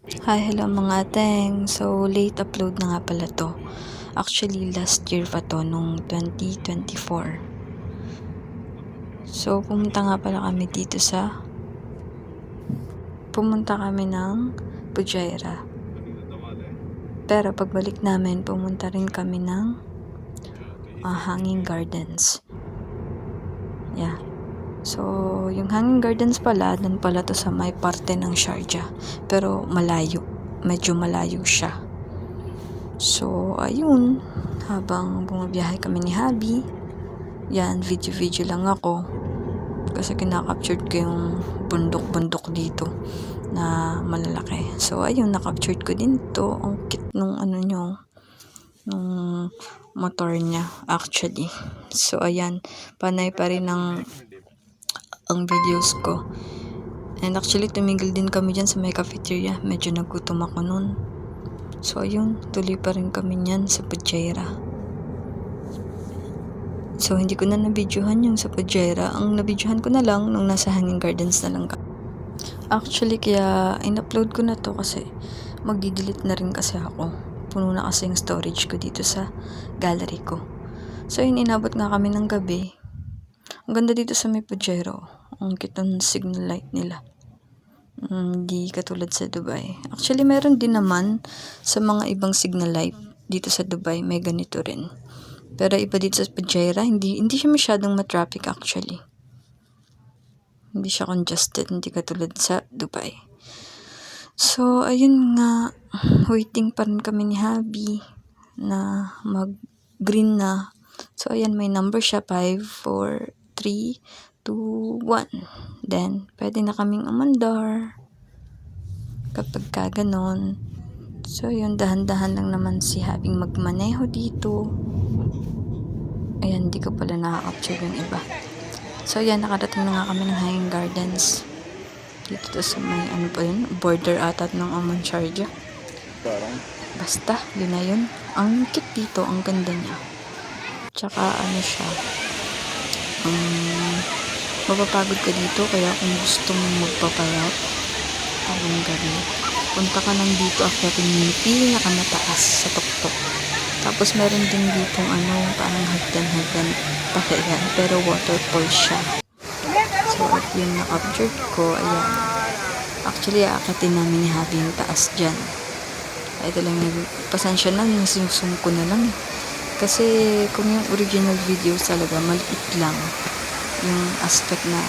Hi, hello mga ateng. So, late upload na nga pala to. Actually, last year pa to, nung 2024. So, pumunta kami ng Pujaira. Pero pagbalik namin, pumunta rin kami ng Hanging Gardens. Yeah. So, yung Hanging Gardens pala, dun pala to sa may parte ng Sharjah. Pero malayo. Medyo malayo siya. So, ayun. Habang bumabiyahe kami ni Habi, yan, video-video lang ako. Kasi kinakaptured ko yung bundok-bundok dito na malalaki. So, ayun, nakaptured ko din to. Ang cute nung nung motor niya, actually. So, ayan, panay pa rin ang videos ko. And actually, tumigil din kami dyan sa may cafeteria. Medyo nagutom ako nun. So, ayun, tuloy pa rin kami niyan sa Pujaira. So, hindi ko na nabidyohan yung sa Pujaira. Ang nabidyohan ko na lang nung nasa Hanging Gardens na lang ka. Actually, kaya in-upload ko na to kasi magdi-delete na rin kasi ako. Puno na kasi yung storage ko dito sa gallery ko. So, yun, inabot nga kami ng gabi. Ang ganda dito sa may Pujaira. Ang cute ng signal light nila. Hindi katulad sa Dubai. Actually, meron din naman sa mga ibang signal light dito sa Dubai. May ganito rin. Pero iba dito sa Pujaira, hindi siya masyadong matraffic actually. Hindi siya congested, hindi katulad sa Dubai. So, ayun nga, waiting pa rin kami ni Habi na mag-green na. So, ayan, may number siya, 5, 4, 3, 2, 1. Then, pwede na kaming umandar kapag ka ganon. So, yun, dahan-dahan lang naman si Habing magmaneho dito. Ayan, hindi ko pala nakaka-capture yung iba. So, ayan, nakarating na nga kami ng Hanging Gardens. Dito to sa may, border atat ng Oman Sharjah. Basta, yun na yun. Ang cute dito, ang ganda niya. Tsaka, siya. Mapapagod ka dito, kaya kung gusto mong magpaparat, habang gabi, punta ka lang dito, akyatin yung pinakamataas sa tuktok. Tapos meron din dito parang hagdan-hagdan pa yan, pero waterfall siya. So, at yung na-captured ko, ayan. Actually, aakatin namin ni Habi yung taas dyan. Ay, ito lang, pasensya na, nasusum ko na lang. Kasi, kung yung original videos talaga, maliit lang yung aspect na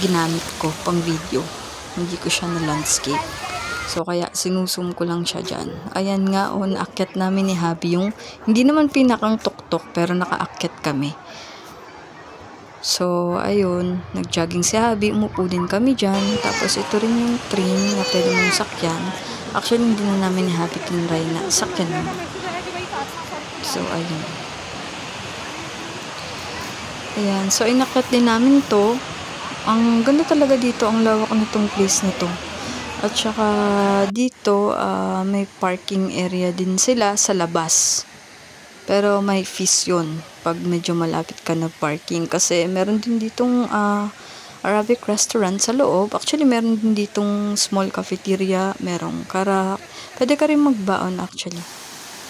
ginamit ko pang video. Hindi ko siya na landscape. So, kaya sinusum ko lang siya dyan. Ayan nga, naakyat namin ni Habi yung, hindi naman pinakang tuktok, pero nakaakyat kami. So, ayun, nag-jogging si Habi, umupo din kami dyan. Tapos, ito rin yung train na pwede mong sakyan. Actually, hindi na namin ni Habi tinry na sakyan naman. So, ayun. Ayan, so inakyat din namin to. Ang ganda talaga dito, ang lawak nitong place na to. At saka dito, may parking area din sila sa labas. Pero may fees yun pag medyo malapit ka na parking. Kasi meron din ditong Arabic restaurant sa loob. Actually, meron din ditong small cafeteria. Merong karak. Pwede ka rin magbaon actually.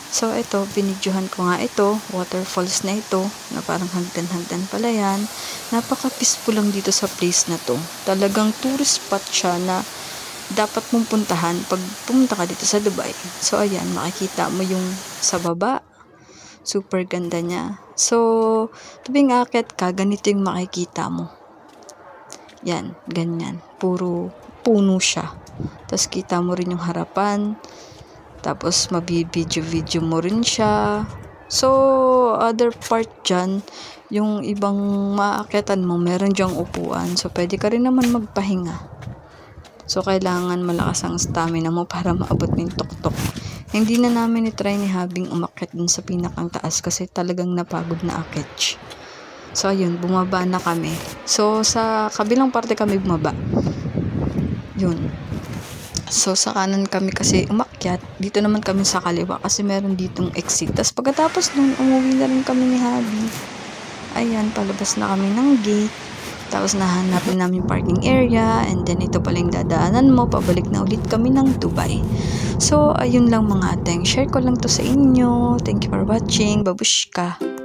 So, ito, binidyohan ko nga ito. Waterfalls na ito. Na parang hagdan-hagdan pala yan. Napaka-peaceful lang dito sa place na to. Talagang tourist spot siya na dapat mong puntahan pag pumunta ka dito sa Dubai. So, ayan, makikita mo yung sa baba. Super ganda niya. So, tubing aakyat ka, ganito yung makikita mo. Yan, ganyan. Puro puno siya. Tapos, kita mo rin yung harapan. Tapos, mabibidyo-video mo rin siya. So, other part dyan, yung ibang maakyatan mo, meron dyang upuan. So, pwede ka rin naman magpahinga. So, kailangan malakas ang stamina mo para maabot mo yung tuktok. Hindi na namin itry ni Habing umakyat dun sa pinakang taas kasi talagang napagod na akyat. So, ayun, bumaba na kami. So, sa kabilang parte kami bumaba. Yun. So, sa kanan kami kasi umakyat. Dito naman kami sa kaliwa kasi meron ditong exit. Tapos, pagkatapos nun, umuwi na rin kami ni Habi. Ayan, palabas na kami ng gate. Tapos nahanapin namin yung parking area, and then ito pala yung dadaanan mo, pabalik na ulit kami ng Dubai. So, ayun lang mga ateng. Share ko lang to sa inyo. Thank you for watching. Babushka!